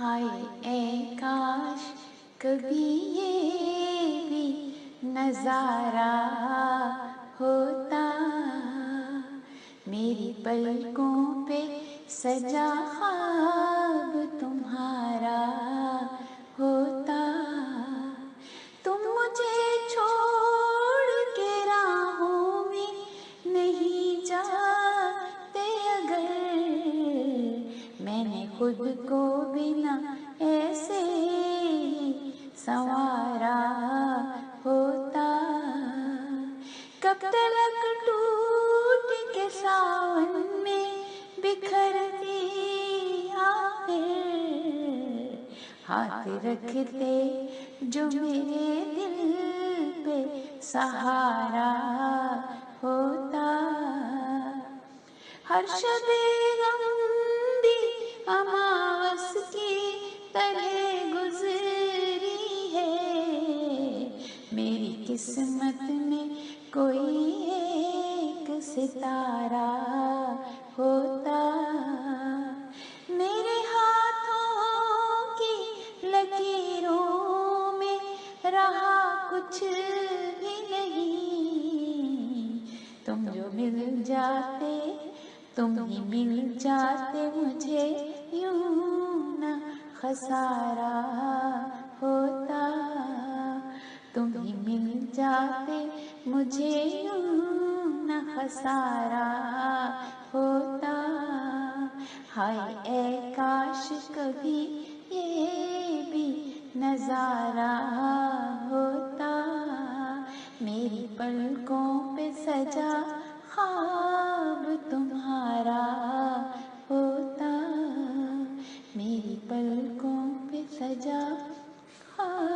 ہائے اے کاش کبھی یہ بھی نظارہ ہوتا، میری پلکوں پہ سجا خواب تمہارا ہوتا، تم مجھے چھوڑ کے راہوں میں نہیں جاتے اگر، میں نے خود کو بنا ایسے سنوارا ہوتا، کب تلک ٹوٹ کے ساون میں بکھرتی آخر، ہاتھ رکھتے جو میرے دل پہ سہارا ہوتا، ہر شب غم بھی اماوس کی طرح گزری ہے، میری قسمت میں کوئی ایک ستارہ ہوتا، میرے ہاتھوں کی لکیروں میں رہا کچھ بھی نہیں، تم جو مل جاتے تم ہی مل جاتے مجھے یوں نہ خسارہ ہوتا، تم ہی مل جاتے مجھے یوں نہ خسارہ ہوتا، ہائے اے کاش کبھی یہ بھی نظارہ ہوتا، میری پلکوں پہ سجا خواب تمہارا ہوتا، میری پلکوں پہ سجا خواب